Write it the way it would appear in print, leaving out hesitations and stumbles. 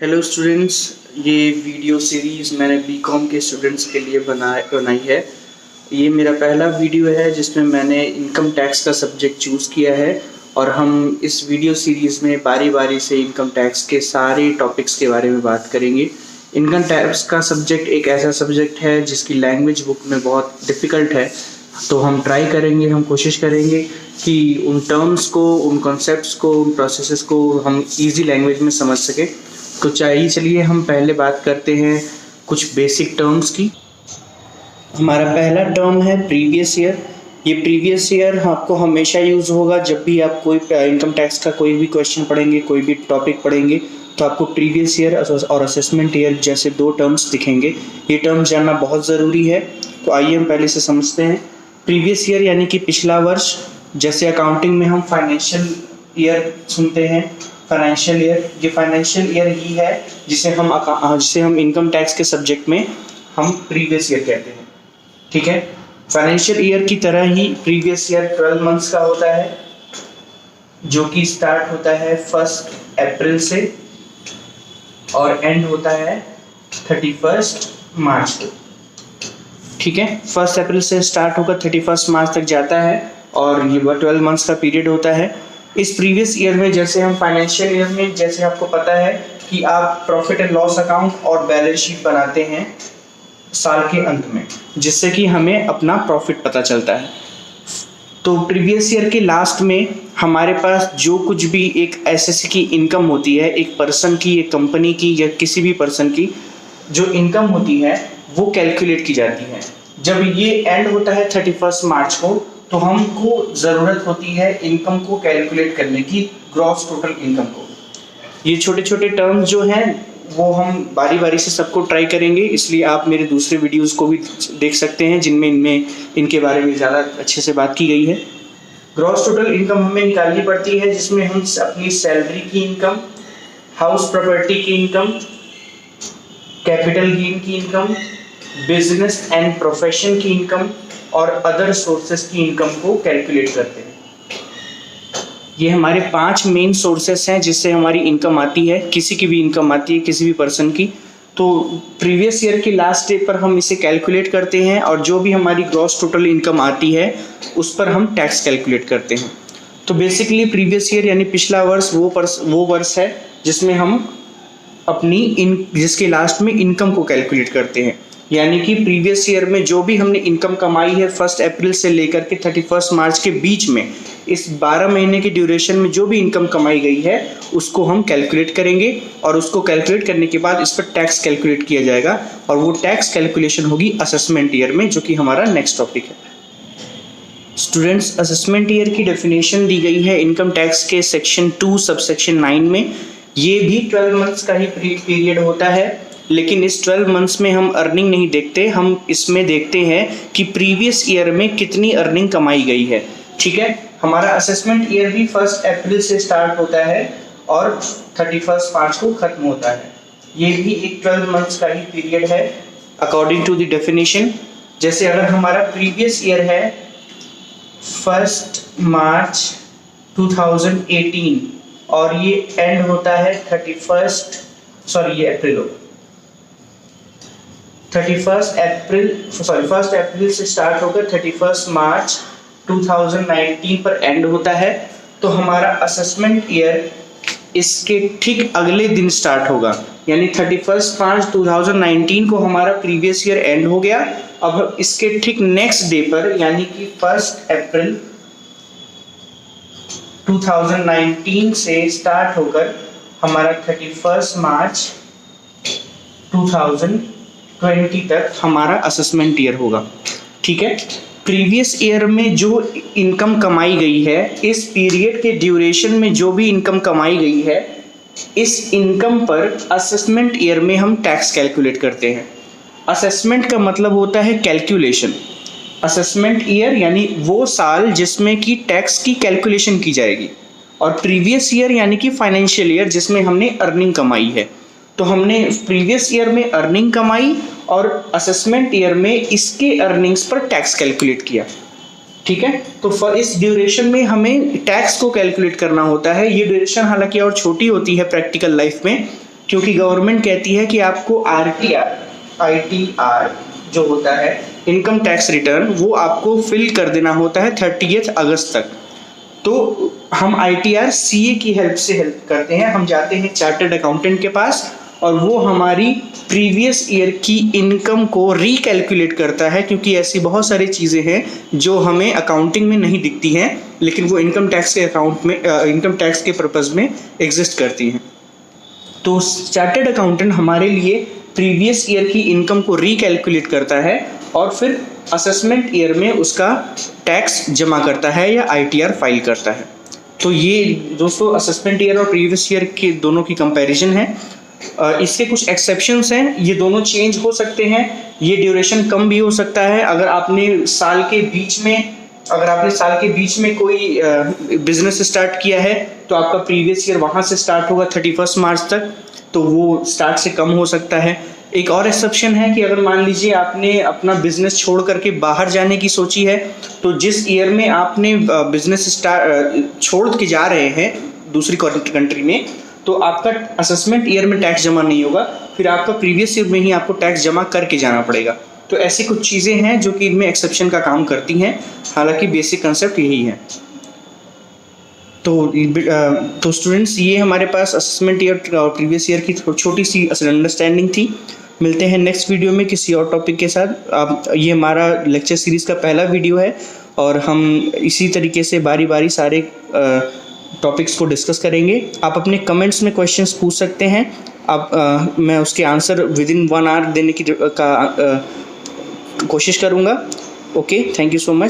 Hello students, ये video series मैंने BCom के स्टूडेंट्स के लिए बनाई है। ये मेरा पहला वीडियो है जिसमें मैंने इनकम टैक्स का सब्जेक्ट चूज़ किया है और हम इस वीडियो सीरीज़ में बारी बारी से इनकम टैक्स के सारे टॉपिक्स के बारे में बात करेंगे। इनकम टैक्स का सब्जेक्ट एक ऐसा सब्जेक्ट है जिसकी लैंग्वेज बुक में बहुत डिफ़िकल्ट है, तो हम ट्राई करेंगे, हम कोशिश करेंगे कि उन टर्म्स को, उन कॉन्सेप्ट्स को, उन प्रोसेसेस को हम ईजी लैंग्वेज में समझ सकें। तो चलिए हम पहले बात करते हैं कुछ बेसिक टर्म्स की। हमारा पहला टर्म है प्रीवियस ईयर। ये प्रीवियस ईयर आपको हमेशा यूज़ होगा जब भी आप कोई इनकम टैक्स का कोई भी क्वेश्चन पढ़ेंगे, कोई भी टॉपिक पढ़ेंगे, तो आपको प्रीवियस ईयर और असेसमेंट ईयर जैसे दो टर्म्स दिखेंगे। ये टर्म्स जानना बहुत ज़रूरी है, तो आइए हम पहले से समझते हैं। प्रीवियस ईयर यानी कि पिछला वर्ष। जैसे अकाउंटिंग में हम फाइनेंशियल ईयर सुनते हैं, फाइनेंशियल ईयर, ये फाइनेंशियल ईयर ही है जिसे हम इनकम टैक्स के सब्जेक्ट में हम प्रीवियस ईयर कहते हैं। ठीक है, फाइनेंशियल ईयर की तरह ही प्रीवियस ईयर 12 मंथ्स का होता है, जो कि स्टार्ट होता है 1 अप्रैल से और एंड होता है 31 मार्च को। ठीक है, 1 अप्रैल से स्टार्ट होकर 31 मार्च तक जाता है और ये 12 मंथ्स का पीरियड होता है। इस प्रीवियस ईयर में, जैसे हम फाइनेंशियल ईयर में, जैसे आपको पता है कि आप प्रॉफिट एंड लॉस अकाउंट और बैलेंस शीट बनाते हैं साल के अंत में, जिससे कि हमें अपना प्रॉफिट पता चलता है। तो प्रीवियस ईयर के लास्ट में हमारे पास जो कुछ भी एक एसएससी की इनकम होती है, एक पर्सन की, एक कंपनी की या किसी भी पर्सन की जो इनकम होती है वो कैलकुलेट की जाती है। जब ये एंड होता है 31 मार्च को, तो हमको ज़रूरत होती है इनकम को कैलकुलेट करने की, ग्रॉस टोटल इनकम को। ये छोटे छोटे टर्म्स जो हैं वो हम बारी बारी से सबको ट्राई करेंगे, इसलिए आप मेरे दूसरे वीडियोस को भी देख सकते हैं जिनमें इनके बारे में ज़्यादा अच्छे से बात की गई है। ग्रॉस टोटल इनकम हमें निकालनी पड़ती है, जिसमें हम अपनी सैलरी की इनकम, हाउस प्रॉपर्टी की इनकम, कैपिटल गेन की इनकम, बिजनेस एंड प्रोफेशन की इनकम और अदर सोर्सेस की इनकम को कैलकुलेट करते हैं। ये हमारे 5 मेन सोर्सेस हैं जिससे हमारी इनकम आती है, किसी की भी इनकम आती है, किसी भी पर्सन की। तो प्रीवियस ईयर की लास्ट डे पर हम इसे कैलकुलेट करते हैं और जो भी हमारी ग्रॉस टोटल इनकम आती है उस पर हम टैक्स कैलकुलेट करते हैं। तो बेसिकली प्रीवियस ईयर यानी पिछला वर्ष वो वर्ष है जिसमें हम जिसके लास्ट में इनकम को कैलकुलेट करते हैं। यानी कि प्रीवियस ईयर में जो भी हमने इनकम कमाई है 1 अप्रैल से लेकर के 31 मार्च के बीच में, इस 12 महीने की ड्यूरेशन में जो भी इनकम कमाई गई है उसको हम कैलकुलेट करेंगे और उसको कैलकुलेट करने के बाद इस पर टैक्स कैलकुलेट किया जाएगा और वो टैक्स कैलकुलेशन होगी असेसमेंट ईयर में, जो कि हमारा नेक्स्ट टॉपिक है। स्टूडेंट्स, असेसमेंट ईयर की डेफिनेशन दी गई है इनकम टैक्स के सेक्शन 2 सबसेक्शन 9 में। ये भी 12 मंथ्स का ही पीरियड होता है, लेकिन इस 12 मंथ्स में हम अर्निंग नहीं देखते, हम इसमें देखते हैं कि प्रीवियस ईयर में कितनी अर्निंग कमाई गई है। ठीक है, हमारा असेसमेंट ईयर भी 1 अप्रैल से स्टार्ट होता है और 31 मार्च को खत्म होता है। ये भी एक 12 मंथ्स का ही पीरियड है अकॉर्डिंग टू द डेफिनेशन। जैसे अगर हमारा प्रीवियस ईयर है 1 मार्च 2018 और ये एंड होता है 1 अप्रैल से स्टार्ट होकर 31 मार्च 2019 पर एंड होता है, तो हमारा असेसमेंट ईयर इसके ठीक अगले दिन स्टार्ट होगा। यानी 31 मार्च 2019 को हमारा प्रीवियस ईयर एंड हो गया। अब इसके ठीक नेक्स्ट डे पर यानी कि 1 अप्रैल 2019 से स्टार्ट होकर हमारा 31 मार्च 2020 तक हमारा असेसमेंट ईयर होगा। ठीक है, प्रीवियस ईयर में जो इनकम कमाई गई है, इस पीरियड के ड्यूरेशन में जो भी इनकम कमाई गई है, इस इनकम पर असेसमेंट ईयर में हम टैक्स कैलकुलेट करते हैं। असेसमेंट का मतलब होता है कैलकुलेशन। असेसमेंट ईयर यानी वो साल जिसमें कि टैक्स की कैलकुलेशन की जाएगी, और प्रीवियस ईयर यानी कि फाइनेंशियल ईयर जिसमें हमने अर्निंग कमाई है। तो हमने प्रीवियस ईयर में अर्निंग कमाई और असेसमेंट ईयर में इसके अर्निंग्स पर टैक्स कैलकुलेट किया। ठीक है, तो इस ड्यूरेशन में हमें टैक्स को कैलकुलेट करना होता है। ये ड्यूरेशन हालांकि और छोटी होती है प्रैक्टिकल लाइफ में, क्योंकि गवर्नमेंट कहती है कि आपको ITR जो होता है इनकम टैक्स रिटर्न, वो आपको फिल कर देना होता है 30 अगस्त तक। तो हम ITR CA की हेल्प करते हैं। हम जाते हैं चार्टर्ड अकाउंटेंट के पास और वो हमारी प्रीवियस ईयर की इनकम को रिकैलकुलेट करता है, क्योंकि ऐसी बहुत सारी चीज़ें हैं जो हमें अकाउंटिंग में नहीं दिखती हैं लेकिन वो इनकम टैक्स के अकाउंट में इनकम टैक्स के पर्पज़ में एग्जिस्ट करती हैं। तो चार्टर्ड अकाउंटेंट हमारे लिए प्रीवियस ईयर की इनकम को रिकैलकुलेट करता है और फिर असेसमेंट ईयर में उसका टैक्स जमा करता है या ITR फाइल करता है। तो ये दोस्तों असेसमेंट ईयर और प्रीवियस ईयर के दोनों की कंपैरिजन है। इसके कुछ एक्सेप्शंस हैं, ये दोनों चेंज हो सकते हैं, ये ड्यूरेशन कम भी हो सकता है। अगर आपने साल के बीच में कोई बिजनेस स्टार्ट किया है तो आपका प्रीवियस ईयर वहाँ से स्टार्ट होगा 31 मार्च तक, तो वो स्टार्ट से कम हो सकता है। एक और एक्सेप्शन है कि अगर मान लीजिए आपने अपना बिजनेस छोड़ करके बाहर जाने की सोची है, तो जिस ईयर में आपने बिजनेस छोड़ के जा रहे हैं दूसरी कंट्री में, तो आपका असेसमेंट ईयर में टैक्स जमा नहीं होगा, फिर आपका प्रीवियस ईयर में ही आपको टैक्स जमा करके जाना पड़ेगा। तो ऐसी कुछ चीज़ें हैं जो कि इनमें एक्सेप्शन का काम करती हैं, हालांकि बेसिक कंसेप्ट यही है। तो स्टूडेंट्स, ये हमारे पास असेसमेंट ईयर और प्रीवियस ईयर की छोटी सी अंडरस्टैंडिंग थी। मिलते हैं नेक्स्ट वीडियो में किसी और टॉपिक के साथ। ये हमारा लेक्चर सीरीज़ का पहला वीडियो है और हम इसी तरीके से बारी बारी सारे टॉपिक्स को डिस्कस करेंगे। आप अपने कमेंट्स में क्वेश्चंस पूछ सकते हैं, मैं उसके आंसर विदिन 1 आवर देने की कोशिश करूँगा। Okay, thank you so much.